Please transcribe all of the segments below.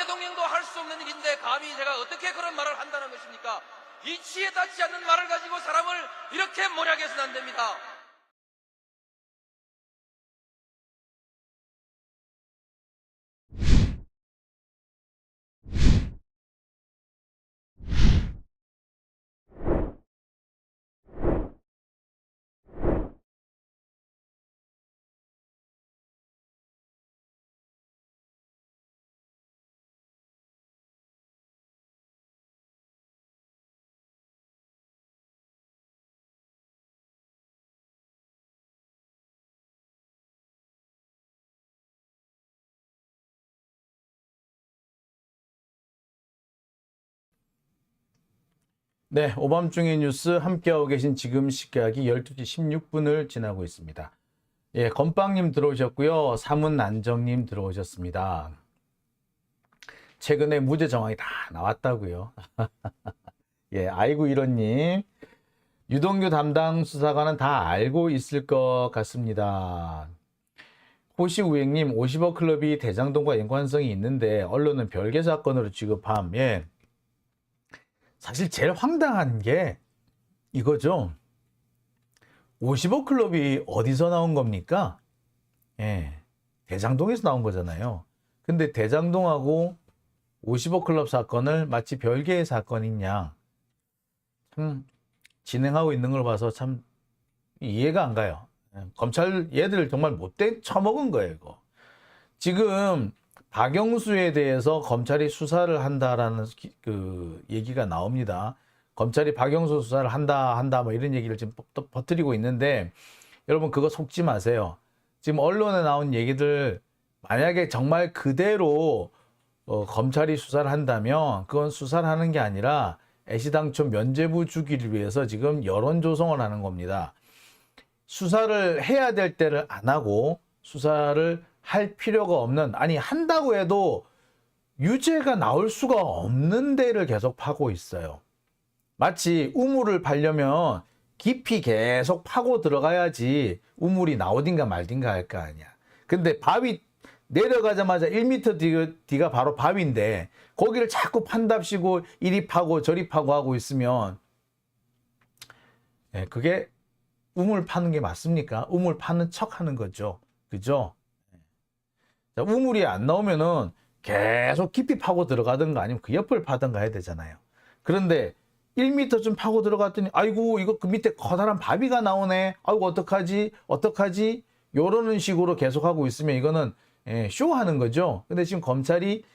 대통령도 할 수 없는 일인데 감히 제가 어떻게 그런 말을 한다는 것입니까? 이치에 닿지 않는 말을 가지고 사람을 이렇게 몰약해서는 안 됩니다. 네, 오밤중의 뉴스 함께하고 계신 지금 시각이 12시 16분을 지나고 있습니다. 예, 건빵님 들어오셨고요. 사문안정님 들어오셨습니다. 최근에 무죄 정황이 다 나왔다고요. 예, 아이고 이런님. 유동규 담당 수사관은 다 알고 있을 것 같습니다. 호시우행님, 50억 클럽이 대장동과 연관성이 있는데 언론은 별개 사건으로 취급함. 예. 사실 제일 황당한 게 이거죠. 50억 클럽이 어디서 나온 겁니까? 예. 대장동에서 나온 거잖아요. 근데 대장동하고 50억 클럽 사건을 마치 별개의 사건인 양 참 진행하고 있는 걸 봐서 참 이해가 안 가요. 검찰 얘들 정말 못돼 처먹은 거예요, 이거. 지금 박영수에 대해서 검찰이 수사를 한다라는 그 얘기가 나옵니다. 검찰이 박영수 수사를 한다 뭐 이런 얘기를 지금 또 퍼뜨리고 있는데 여러분 그거 속지 마세요. 지금 언론에 나온 얘기들 만약에 정말 그대로 검찰이 수사를 한다면 그건 수사를 하는 게 아니라 애시당초 면죄부 주기를 위해서 지금 여론 조성을 하는 겁니다. 수사를 해야 될 때를 안 하고 수사를 할 필요가 없는, 아니 한다고 해도 유죄가 나올 수가 없는 데를 계속 파고 있어요. 마치 우물을 파려면 깊이 계속 파고 들어가야지 우물이 나오든가 말든가 할 거 아니야. 근데 바위 내려가자마자 1m 뒤가 바로 바위인데 거기를 자꾸 판답시고 이리 파고 저리 파고 하고 있으면 그게 우물 파는 게 맞습니까? 우물 파는 척 하는 거죠. 그죠? 자, 우물이 안 나오면은 계속 깊이 파고 들어가든가 아니면 그 옆을 파든가 해야 되잖아요. 그런데 1m 좀 파고 들어갔더니 아이고 이거 그 밑에 커다란 바위가 나오네. 아이고 어떡하지? 요러는 식으로 계속 하고 있으면 이거는 쇼하는 거죠. 근데 지금 검찰이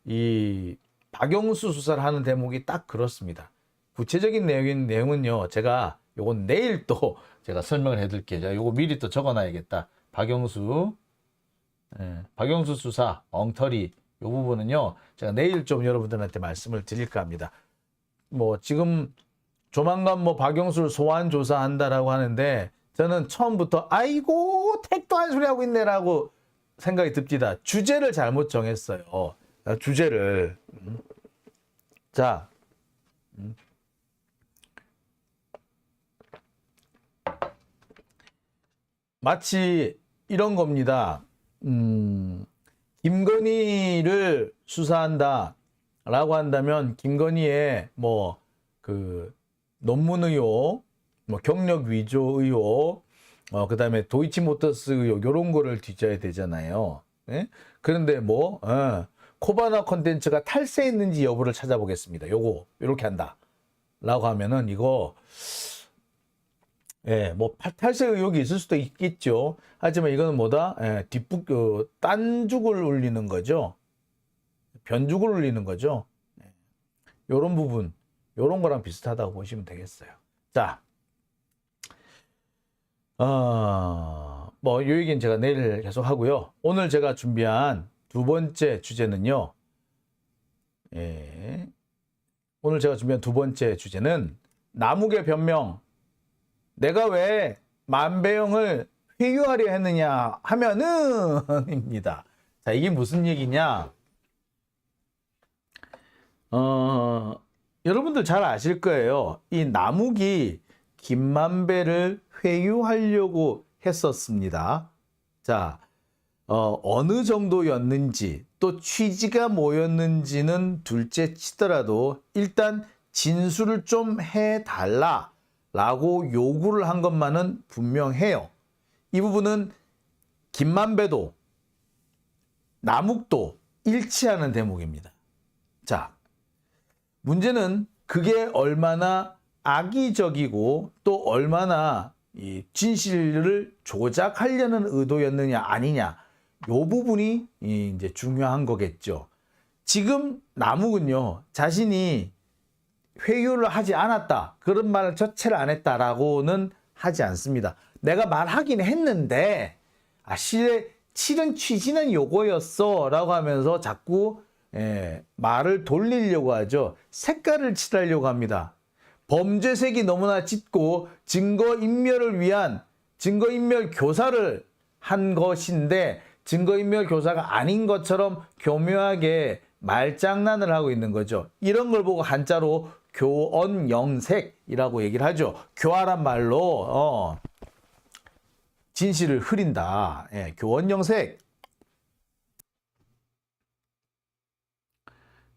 이 박영수 수사를 하는 대목이 딱 그렇습니다. 구체적인 내용은요. 제가 요건 내일 또 제가 설명을 해드릴게요. 제가 요거 미리 또 적어놔야겠다. 박영수 수사 엉터리 요 부분은요. 제가 내일 좀 여러분들한테 말씀을 드릴까 합니다. 뭐 지금 조만간 뭐 박영수를 소환 조사한다라고 하는데 저는 처음부터 아이고 택도 한 소리 하고 있네라고 생각이 듭니다. 주제를 잘못 정했어요. 주제를. 자, 마치 이런 겁니다. 김건희를 수사한다라고 한다면 김건희의 뭐 그 논문 의혹, 뭐 경력 위조 의혹, 그다음에 도이치모터스 의혹 이런 거를 뒤져야 되잖아요. 예? 그런데 뭐 코바나 콘텐츠가 탈세했는지 여부를 찾아보겠습니다. 요거 이렇게 한다라고 하면은 이거 뭐 탈세 의혹이 있을 수도 있겠죠. 하지만 이거는 뭐다? 딴죽을 울리는 거죠. 변죽을 울리는 거죠. 요런 부분, 요런 거랑 비슷하다고 보시면 되겠어요. 자, 뭐, 요 얘기는 제가 내일 계속 하고요. 오늘 제가 준비한 두 번째 주제는요. 오늘 제가 준비한 두 번째 주제는 남욱의 변명. 내가 왜 만배영을 회유하려 했느냐 하면은 입니다. 자, 이게 무슨 얘기냐? 여러분들 잘 아실 거예요. 이 남욱이 김만배를 회유하려고 했었습니다. 자, 어느 정도였는지 또 취지가 뭐였는지는 둘째 치더라도 일단 진술을 좀 해달라라고 요구를 한 것만은 분명해요. 이 부분은 김만배도 남욱도 일치하는 대목입니다. 자, 문제는 그게 얼마나 악의적이고 또 얼마나 이 진실을 조작하려는 의도였느냐 아니냐, 요 부분이 이제 중요한 거겠죠. 지금 남욱은요, 자신이 회유를 하지 않았다, 그런 말 자체를 안 했다라고는 하지 않습니다. 내가 말하긴 했는데 실은 취지는 요거였어 라고 하면서 자꾸 말을 돌리려고 하죠. 색깔을 칠하려고 합니다. 범죄색이 너무나 짙고 증거인멸을 위한 증거인멸 교사를 한 것인데 증거인멸 교사가 아닌 것처럼 교묘하게 말장난을 하고 있는 거죠. 이런 걸 보고 한자로 교언영색이라고 얘기를 하죠. 교활한 말로 진실을 흐린다. 교언영색.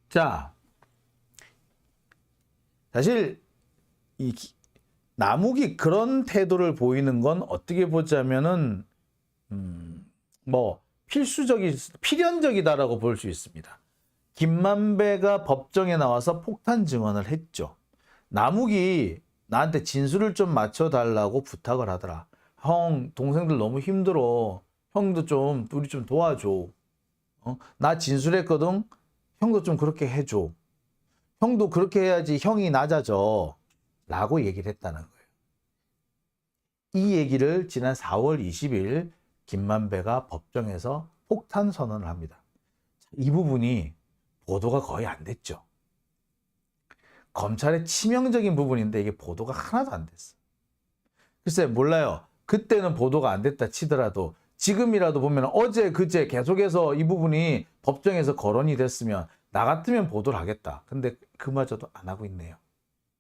자, 사실 이 남욱이 그런 태도를 보이는 건 어떻게 보자면은 필연적이다라고 볼 수 있습니다. 김만배가 법정에 나와서 폭탄 증언을 했죠. 남욱이 나한테 진술을 좀 맞춰달라고 부탁을 하더라. 형, 동생들 너무 힘들어. 형도 좀 우리 좀 도와줘. 나 진술했거든. 형도 좀 그렇게 해줘. 형도 그렇게 해야지 형이 낮아져. 라고 얘기를 했다는 거예요. 이 얘기를 지난 4월 20일 김만배가 법정에서 폭탄 선언을 합니다. 이 부분이 보도가 거의 안 됐죠. 검찰의 치명적인 부분인데 이게 보도가 하나도 안 됐어. 글쎄 몰라요. 그때는 보도가 안 됐다 치더라도 지금이라도 보면 어제 그제 계속해서 이 부분이 법정에서 거론이 됐으면 나 같으면 보도를 하겠다. 근데 그마저도 안 하고 있네요.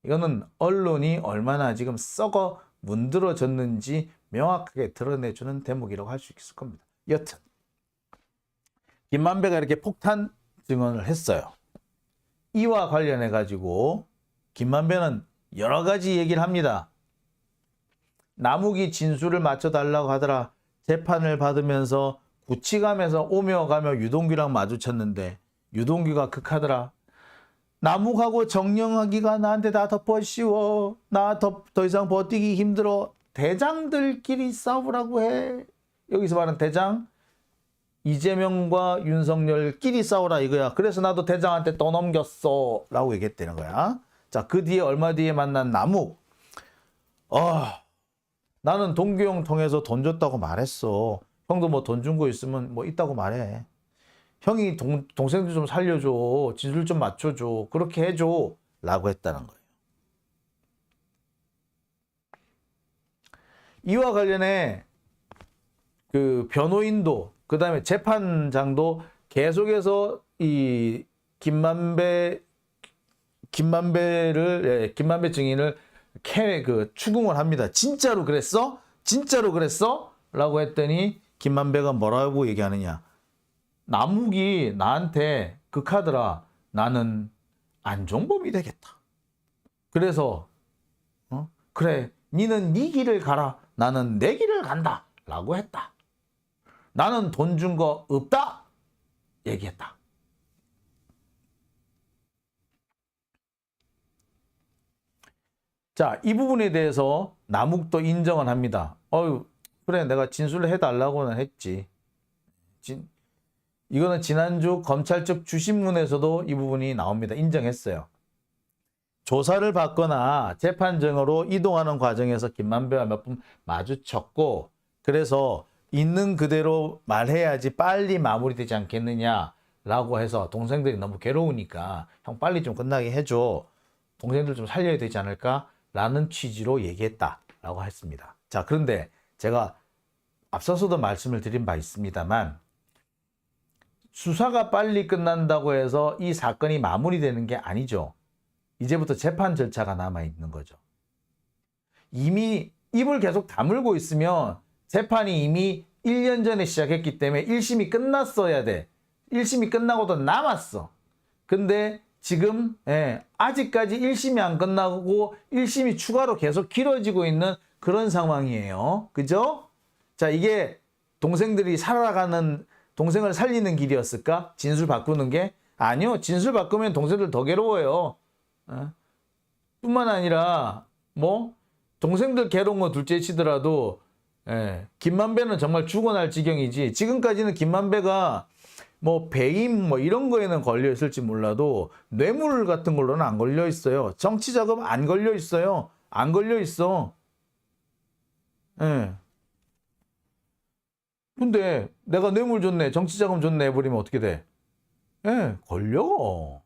이거는 언론이 얼마나 지금 썩어 문드러졌는지 명확하게 드러내주는 대목이라고 할 수 있을 겁니다. 여튼 김만배가 이렇게 폭탄 증언을 했어요. 이와 관련해 가지고 김만배는 여러 가지 얘기를 합니다. 남욱이 진술을 맞춰달라고 하더라. 재판을 받으면서 구치감에서 오며 가며 유동규랑 마주쳤는데 유동규가 극하더라. 남욱하고 정령하기가 나한테 다 덮어씌워. 나 더 이상 버티기 힘들어. 대장들끼리 싸우라고 해. 여기서 말하는 대장, 이재명과 윤석열끼리 싸우라 이거야. 그래서 나도 대장한테 떠넘겼어 라고 얘기했다는 거야. 자, 그 뒤에 얼마 뒤에 만난 남욱. 나는 동규 형 통해서 돈 줬다고 말했어. 형도 뭐 돈 준 거 있으면 뭐 있다고 말해. 형이 동생들 좀 살려줘. 진술 좀 맞춰줘. 그렇게 해줘. 라고 했다는 거예요. 이와 관련해 그 변호인도 그 다음에 재판장도 계속해서 이 김만배 증인을 추궁을 합니다. 진짜로 그랬어? 진짜로 그랬어? 라고 했더니 김만배가 뭐라고 얘기하느냐. 남욱이 나한테 극하더라. 나는 안종범이 되겠다. 그래서 그래, 니는 네 길을 가라. 나는 내 길을 간다. 라고 했다. 나는 돈 준 거 없다. 얘기했다. 자, 이 부분에 대해서 남욱도 인정을 합니다. 그래, 내가 진술을 해달라고는 했지. 이거는 지난주 검찰 측 주신문에서도 이 부분이 나옵니다. 인정했어요. 조사를 받거나 재판정으로 이동하는 과정에서 김만배와 몇 번 마주쳤고, 그래서 있는 그대로 말해야지 빨리 마무리되지 않겠느냐라고 해서 동생들이 너무 괴로우니까 형 빨리 좀 끝나게 해줘. 동생들 좀 살려야 되지 않을까라는 취지로 얘기했다라고 했습니다. 자, 그런데 제가 앞서서도 말씀을 드린 바 있습니다만 수사가 빨리 끝난다고 해서 이 사건이 마무리되는 게 아니죠. 이제부터 재판 절차가 남아있는 거죠. 이미 입을 계속 다물고 있으면 재판이 이미 1년 전에 시작했기 때문에 1심이 끝났어야 돼. 1심이 끝나고도 남았어. 근데 지금 아직까지 1심이 안 끝나고 1심이 추가로 계속 길어지고 있는 그런 상황이에요. 그죠? 자, 이게 동생들이 살아가는, 동생을 살리는 길이었을까? 진술 바꾸는 게? 아니요. 진술 바꾸면 동생들 더 괴로워요. 뿐만 아니라 뭐 동생들 괴로운 거 둘째 치더라도 김만배는 정말 죽어날 지경이지. 지금까지는 김만배가 뭐 배임 뭐 이런 거에는 걸려 있을지 몰라도 뇌물 같은 걸로는 안 걸려 있어요. 정치 자금 안 걸려 있어요. 안 걸려 있어. 근데 내가 뇌물 줬네, 정치 자금 줬네 해버리면 어떻게 돼? 걸려.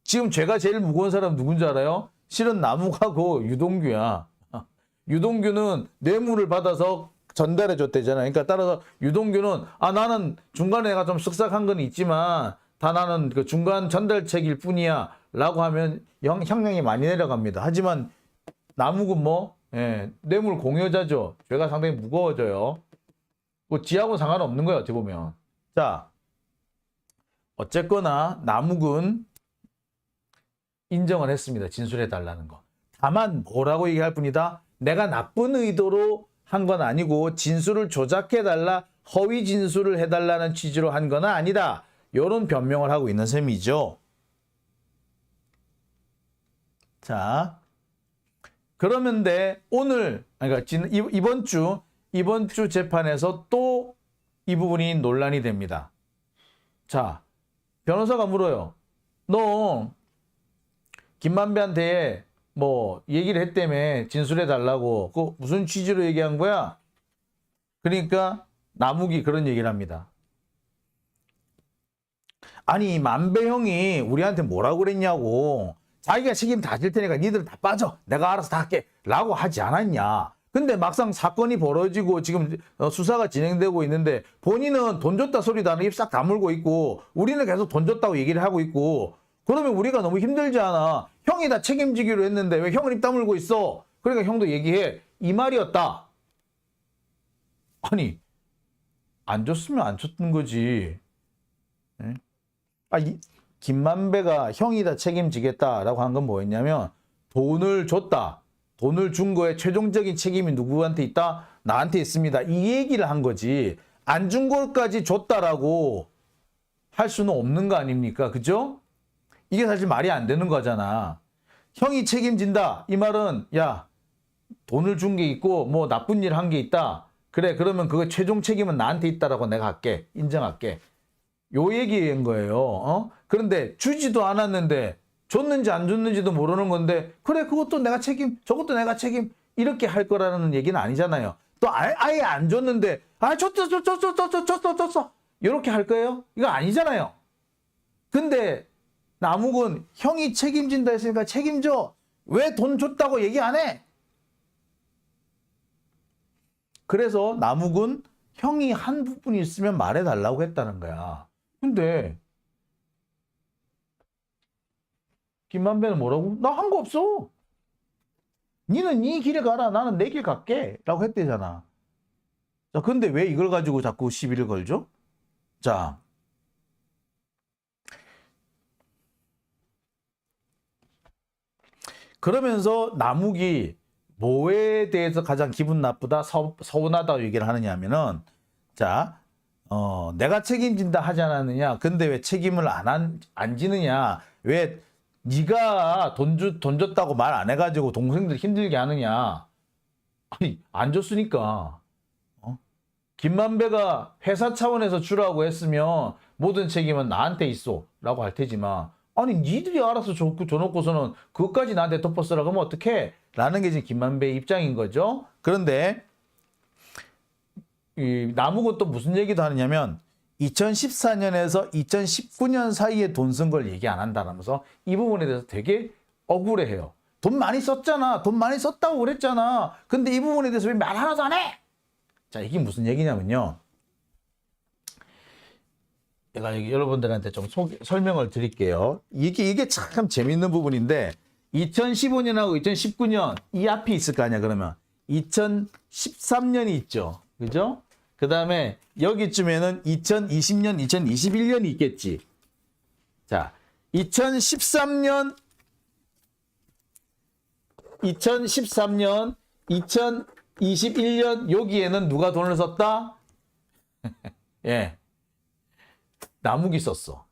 지금 죄가 제일 무거운 사람 누군지 알아요? 실은 남욱하고 유동규야. 유동규는 뇌물을 받아서 전달해 줬대잖아. 그러니까 따라서 유동규는 나는 중간에 내가 좀 쓱싹한 건 있지만 다 나는 그 중간 전달책일 뿐이야 라고 하면 형량이 많이 내려갑니다. 하지만 남욱은 뭐 뇌물 공여자죠. 죄가 상당히 무거워져요. 뭐 지하고 상관없는 거예요. 어떻게 보면. 자, 어쨌거나 남욱은 인정을 했습니다. 진술해 달라는 거. 다만 뭐라고 얘기할 뿐이다. 내가 나쁜 의도로 한 건 아니고 진술을 조작해 달라, 허위 진술을 해달라는 취지로 한 건 아니다. 이런 변명을 하고 있는 셈이죠. 자, 그러면데 오늘, 그러니까 이번 주 재판에서 또 이 부분이 논란이 됩니다. 자, 변호사가 물어요. 너 김만배한테 뭐 얘기를 했다며, 진술해 달라고. 그 무슨 취지로 얘기한 거야? 그러니까 남욱이 그런 얘기를 합니다. 아니, 만배 형이 우리한테 뭐라고 그랬냐고. 자기가 책임 다 질 테니까 니들 다 빠져, 내가 알아서 다 할게 라고 하지 않았냐. 근데 막상 사건이 벌어지고 지금 수사가 진행되고 있는데 본인은 돈 줬다 소리도 안 하고 입 싹 다물고 있고, 우리는 계속 돈 줬다고 얘기를 하고 있고, 그러면 우리가 너무 힘들지 않아? 형이 다 책임지기로 했는데 왜 형은 입 다물고 있어? 그러니까 형도 얘기해. 이 말이었다. 아니, 안 줬으면 안 줬던 거지. 김만배가 형이 다 책임지겠다라고 한 건 뭐였냐면, 돈을 줬다. 돈을 준 거에 최종적인 책임이 누구한테 있다? 나한테 있습니다. 이 얘기를 한 거지. 안 준 것까지 줬다라고 할 수는 없는 거 아닙니까? 그죠? 이게 사실 말이 안 되는 거잖아. 형이 책임진다. 이 말은 야, 돈을 준 게 있고 뭐 나쁜 일 한 게 있다. 그래, 그러면 그거 최종 책임은 나한테 있다라고 내가 할게. 인정할게. 요 얘기인 거예요. 그런데 주지도 않았는데 줬는지 안 줬는지도 모르는 건데, 그래, 그것도 내가 책임, 저것도 내가 책임, 이렇게 할 거라는 얘기는 아니잖아요. 또 아예 안 줬는데 줬어 이렇게 할 거예요? 이거 아니잖아요. 근데 남욱은 형이 책임진다 했으니까 책임져. 왜 돈 줬다고 얘기 안 해? 그래서 남욱은 형이 한 부분이 있으면 말해달라고 했다는 거야. 근데 김만배는 뭐라고? 나 한 거 없어. 니는 네 길에 가라. 나는 내 길 갈게. 라고 했대잖아. 자, 근데 왜 이걸 가지고 자꾸 시비를 걸죠? 자, 그러면서 남욱이 뭐에 대해서 가장 기분 나쁘다, 서운하다고 얘기를 하느냐 하면은, 자, 내가 책임진다 하지 않았느냐. 근데 왜 책임을 안 지느냐. 왜 네가 돈 줬다고 말 안 해가지고 동생들 힘들게 하느냐. 아니, 안 줬으니까. 김만배가 회사 차원에서 주라고 했으면 모든 책임은 나한테 있어 라고 할 테지만, 아니 니들이 알아서 줘놓고서는 그것까지 나한테 덮어쓰라 그러면 어떡해? 라는 게 지금 김만배의 입장인 거죠. 그런데 이 남욱은 또 무슨 얘기도 하느냐면, 2014년에서 2019년 사이에 돈 쓴 걸 얘기 안 한다면서 이 부분에 대해서 되게 억울해해요. 돈 많이 썼잖아. 돈 많이 썼다고 그랬잖아. 근데 이 부분에 대해서 왜 말 하나도 안 해? 자, 이게 무슨 얘기냐면요. 제가 여러분들한테 좀 설명을 드릴게요. 이게 참 재밌는 부분인데, 2015년하고 2019년 이 앞이 있을 거 아니야. 그러면 2013년이 있죠. 그죠? 그 다음에 여기쯤에는 2020년, 2021년이 있겠지. 자, 2013년, 2021년 여기에는 누가 돈을 썼다? 예, 남욱이 썼어.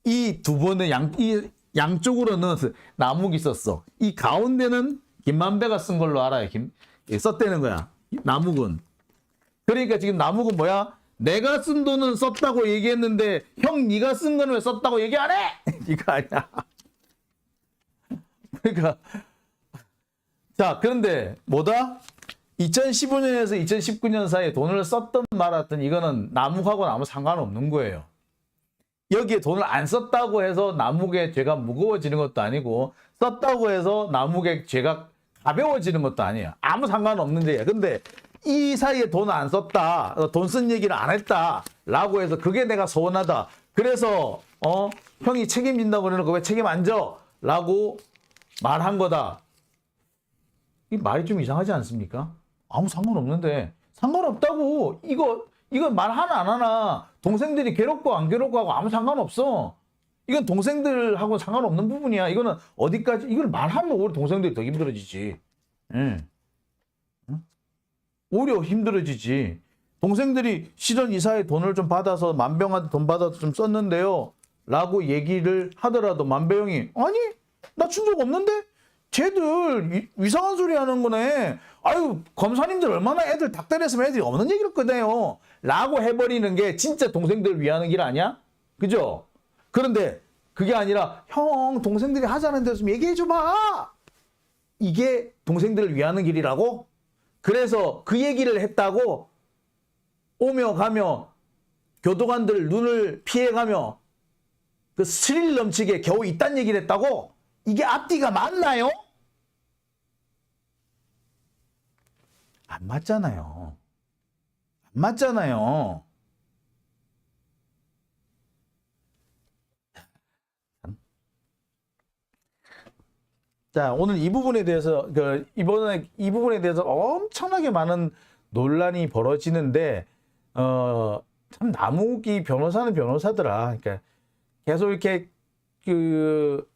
이 두 번의 이 양쪽으로는 남욱이 썼어. 이 가운데는 김만배가 쓴 걸로 알아요. 썼다는 거야. 남욱은. 그러니까 지금 남욱은 뭐야? 내가 쓴 돈은 썼다고 얘기했는데 형 네가 쓴 건 왜 썼다고 얘기 안 해? 이거 아니야. 그러니까 자, 그런데 뭐다? 2015년에서 2019년 사이에 돈을 썼던 말았던 이거는 남욱하고는 아무 상관없는 거예요. 여기에 돈을 안 썼다고 해서 남욱의 죄가 무거워지는 것도 아니고 썼다고 해서 남욱의 죄가 가벼워지는 것도 아니에요. 아무 상관없는 죄야. 근데 이 사이에 돈을 안 썼다, 돈 쓴 얘기를 안 했다 라고 해서 그게 내가 서운하다. 그래서 형이 책임진다고 그러는 왜 책임 안 져? 라고 말한 거다. 이 말이 좀 이상하지 않습니까? 아무 상관없는데. 상관없다고. 이건 말 하나 안 하나 동생들이 괴롭고 안 괴롭고 하고 아무 상관없어. 이건 동생들하고 상관없는 부분이야. 이거는 어디까지 이걸 말하면 오히려 동생들이 더 힘들어지지. 응. 오히려 힘들어지지. 동생들이 실은 이사에 돈을 좀 받아서 만병한테 돈 받아서 좀 썼는데요 라고 얘기를 하더라도 만병이 아니 나 준 적 없는데? 쟤들 이상한 소리 하는 거네. 아유 검사님들 얼마나 애들 닥달했으면 애들이 없는 얘기를 꺼내요 라고 해버리는 게 진짜 동생들을 위하는 길 아니야? 그죠? 그런데 그게 아니라 형 동생들이 하자는 대로 좀 얘기해 줘봐. 이게 동생들을 위하는 길이라고? 그래서 그 얘기를 했다고 오며 가며 교도관들 눈을 피해가며 그 스릴 넘치게 겨우 이딴 얘기를 했다고? 이게 앞뒤가 맞나요? 안 맞잖아요. 안 맞잖아요. 자, 오늘 이 부분에 대해서 이번에 이 부분에 대해서 엄청나게 많은 논란이 벌어지는데 참 남욱이 변호사는 변호사더라. 그러니까 계속 이렇게 그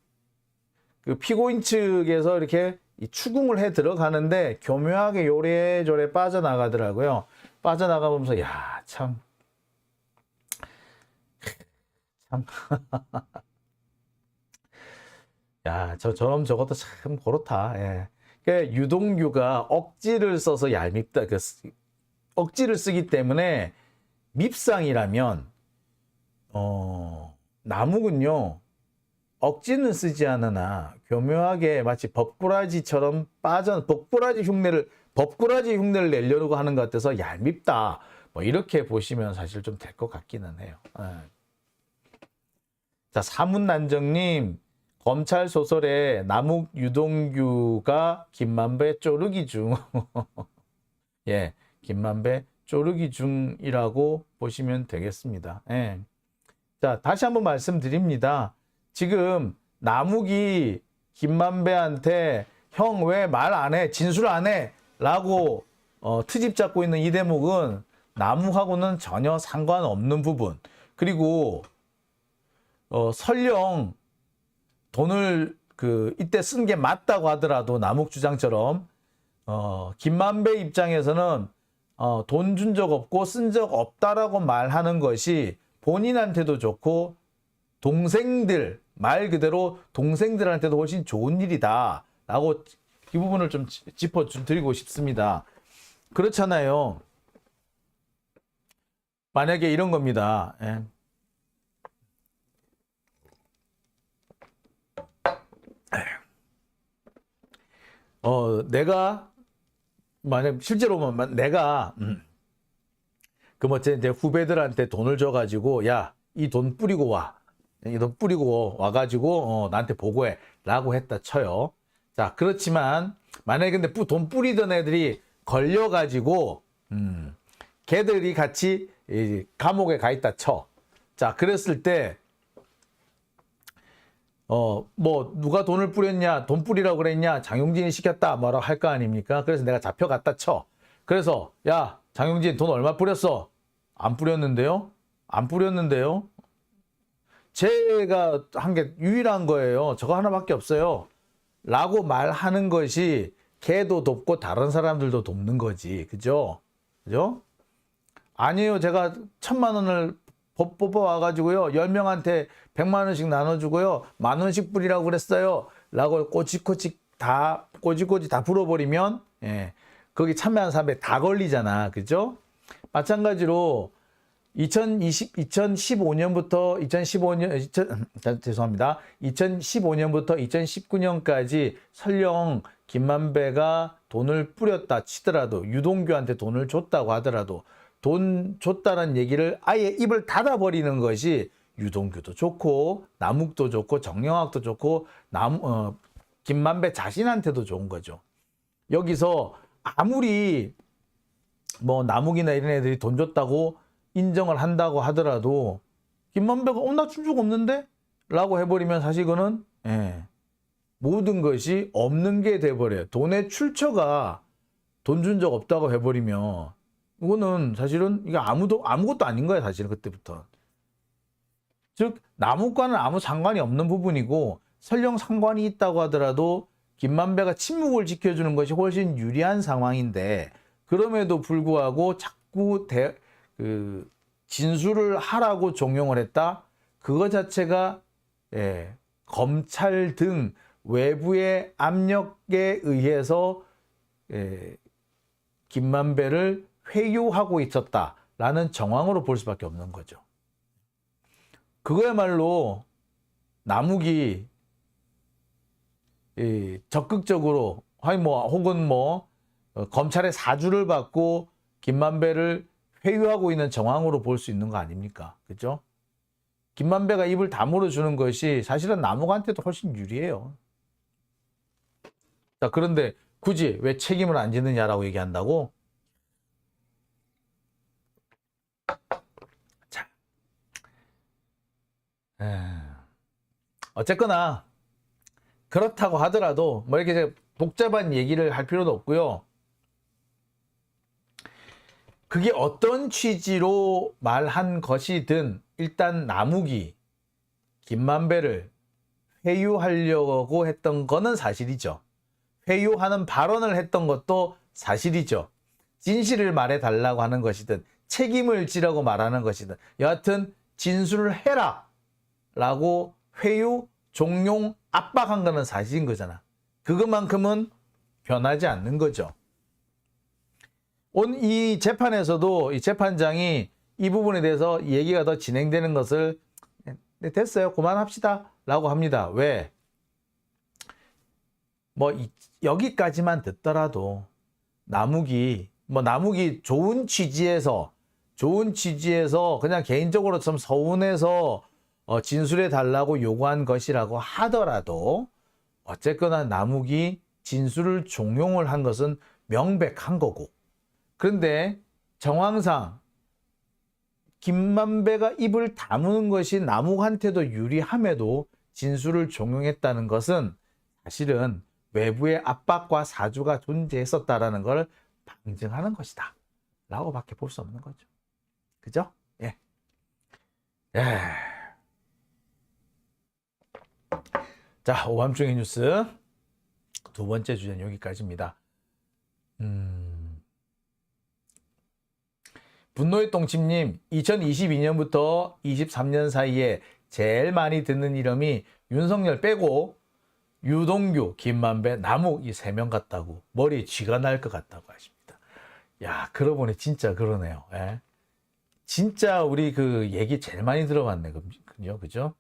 피고인 측에서 이렇게 추궁을 해 들어가는데 교묘하게 요래조래 빠져나가더라고요. 빠져나가면서 야, 참 야, 저럼 저것도 참 그렇다. 예. 그러니까 유동규가 억지를 써서 얄밉다. 억지를 쓰기 때문에 밉상이라면 남욱은요. 억지는 쓰지 않으나 교묘하게 마치 법꾸라지처럼 법꾸라지 흉내를 내려고 하는 것 같아서 얄밉다. 뭐 이렇게 보시면 사실 좀 될 것 같기는 해요. 예. 자, 사문난정님. 검찰 소설에 남욱 유동규가 김만배 쪼르기 중. 예, 김만배 쪼르기 중이라고 보시면 되겠습니다. 예. 자, 다시 한번 말씀드립니다. 지금 남욱이 김만배한테 형 왜 말 안 해? 진술 안 해? 라고 트집 잡고 있는 이 대목은 남욱하고는 전혀 상관없는 부분. 그리고 설령 돈을 이때 쓴 게 맞다고 하더라도 남욱 주장처럼 김만배 입장에서는 돈 준 적 없고 쓴 적 없다라고 말하는 것이 본인한테도 좋고 동생들 말 그대로 동생들한테도 훨씬 좋은 일이다 라고 이 부분을 좀 짚어드리고 싶습니다. 그렇잖아요. 만약에 이런 겁니다. 예. 내가 만약 실제로 내가 이제 후배들한테 돈을 줘가지고 야, 이 돈 뿌리고 와. 이 돈 뿌리고 와가지고 나한테 보고해 라고 했다 쳐요. 자, 그렇지만 만약에 근데 돈 뿌리던 애들이 걸려가지고 걔들이 같이 감옥에 가 있다 쳐. 자, 그랬을 때 뭐 누가 돈을 뿌렸냐, 돈 뿌리라고 그랬냐, 장용진이 시켰다 뭐라고 할 거 아닙니까? 그래서 내가 잡혀갔다 쳐. 그래서 야, 장용진 돈 얼마 뿌렸어? 안 뿌렸는데요? 안 뿌렸는데요? 제가 한 게 유일한 거예요. 저거 하나밖에 없어요. 라고 말하는 것이 걔도 돕고 다른 사람들도 돕는 거지. 그죠? 그죠? 아니에요. 제가 1,000만 원을 뽑아와가지고요. 10명한테 100만 원씩 나눠주고요. 10,000원씩 뿌리라고 그랬어요. 라고 꼬치꼬치 다 풀어버리면, 예. 거기 참여한 사람에 다 걸리잖아. 그죠? 마찬가지로 2015년부터 2015년까지 설령 김만배가 돈을 뿌렸다 치더라도, 유동규한테 돈을 줬다고 하더라도, 돈 줬다는 얘기를 아예 입을 닫아버리는 것이 유동규도 좋고 남욱도 좋고 정영학도 좋고 김만배 자신한테도 좋은 거죠. 여기서 아무리 뭐 남욱이나 이런 애들이 돈 줬다고 인정을 한다고 하더라도 김만배가 나 준 적 없는데? 라고 해버리면 사실 그거는 모든 것이 없는 게 돼버려요. 돈의 출처가 돈 준 적 없다고 해버리면 이거는 사실은 이게 아무것도 아닌 거야. 사실은 그때부터. 즉 남욱과는 아무 상관이 없는 부분이고 설령 상관이 있다고 하더라도 김만배가 침묵을 지켜주는 것이 훨씬 유리한 상황인데 그럼에도 불구하고 자꾸 진술을 하라고 종용을 했다. 그거 자체가 검찰 등 외부의 압력에 의해서 김만배를 회유하고 있었다라는 정황으로 볼 수밖에 없는 거죠. 그거야말로 남욱이 적극적으로 혹은 검찰의 사주를 받고 김만배를 회유하고 있는 정황으로 볼 수 있는 거 아닙니까? 그죠? 김만배가 입을 다물어 주는 것이 사실은 남욱한테도 훨씬 유리해요. 자, 그런데 굳이 왜 책임을 안 지느냐라고 얘기한다고? 자, 어쨌거나 그렇다고 하더라도 뭐 이렇게 복잡한 얘기를 할 필요도 없고요. 그게 어떤 취지로 말한 것이든 일단 남욱이 김만배를 회유하려고 했던 거는 사실이죠. 회유하는 발언을 했던 것도 사실이죠. 진실을 말해달라고 하는 것이든 책임을 지라고 말하는 것이든 여하튼 진술을 해라 라고 회유, 종용, 압박한 거는 사실인 거잖아. 그것만큼은 변하지 않는 거죠. 이 재판에서도 이 재판장이 이 부분에 대해서 얘기가 더 진행되는 것을 됐어요. 그만합시다. 라고 합니다. 왜? 여기까지만 듣더라도 남욱이 좋은 취지에서 그냥 개인적으로 좀 서운해서 진술해 달라고 요구한 것이라고 하더라도 어쨌거나 남욱이 진술을 종용을 한 것은 명백한 거고 그런데 정황상 김만배가 입을 다무는 것이 남욱한테도 유리함에도 진술을 종용했다는 것은 사실은 외부의 압박과 사주가 존재했었다라는 걸 방증하는 것이다 라고 밖에 볼 수 없는 거죠. 그죠? 예. 자, 오밤중의 뉴스 두 번째 주제는 여기까지입니다. 분노의 똥침님, 2022년부터 23년 사이에 제일 많이 듣는 이름이 윤석열 빼고 유동규, 김만배, 남욱 이 세 명 같다고 머리에 쥐가 날 것 같다고 하십니다. 야, 그러고 보니 진짜 그러네요. 예? 진짜 우리 그 얘기 제일 많이 들어봤네, 그죠?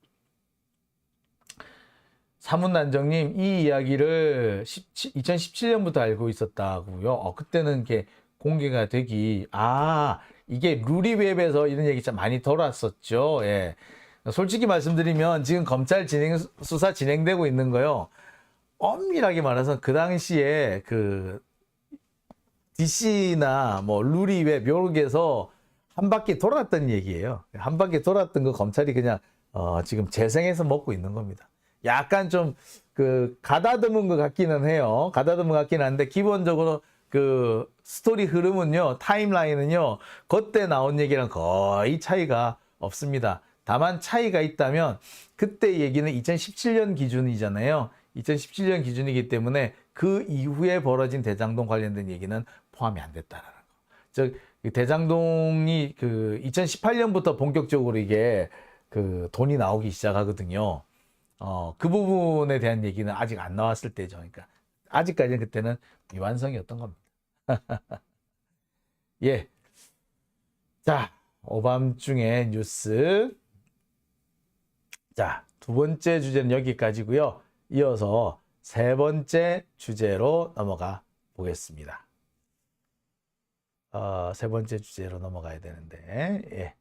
사문난정님, 이 이야기를 2017년부터 알고 있었다고요. 그때는 이게 공개가 되기, 이게 루리웹에서 이런 얘기 참 많이 돌았었죠. 예. 솔직히 말씀드리면 지금 검찰 수사 진행되고 있는 거요. 엄밀하게 말해서 그 당시에 그 DC나 루리웹 요렇게해서 한 바퀴 돌았던 얘기예요. 한 바퀴 돌았던 거 검찰이 그냥 지금 재생해서 먹고 있는 겁니다. 약간 좀 가다듬은 것 같기는 해요. 가다듬은 것 같기는 한데 기본적으로 그 스토리 흐름은요, 타임라인은요, 그때 나온 얘기랑 거의 차이가 없습니다. 다만 차이가 있다면 그때 얘기는 2017년 기준이잖아요. 2017년 기준이기 때문에 그 이후에 벌어진 대장동 관련된 얘기는 포함이 안 됐다라는 거. 즉 대장동이 그 2018년부터 본격적으로 이게 그 돈이 나오기 시작하거든요. 그 부분에 대한 얘기는 아직 안 나왔을 때죠. 그러니까 아직까지는 그때는 미완성이었던 겁니다. 예. 자, 오밤중의 뉴스. 자, 두 번째 주제는 여기까지고요. 이어서 세 번째 주제로 넘어가 보겠습니다. 세 번째 주제로 넘어가야 되는데, 예.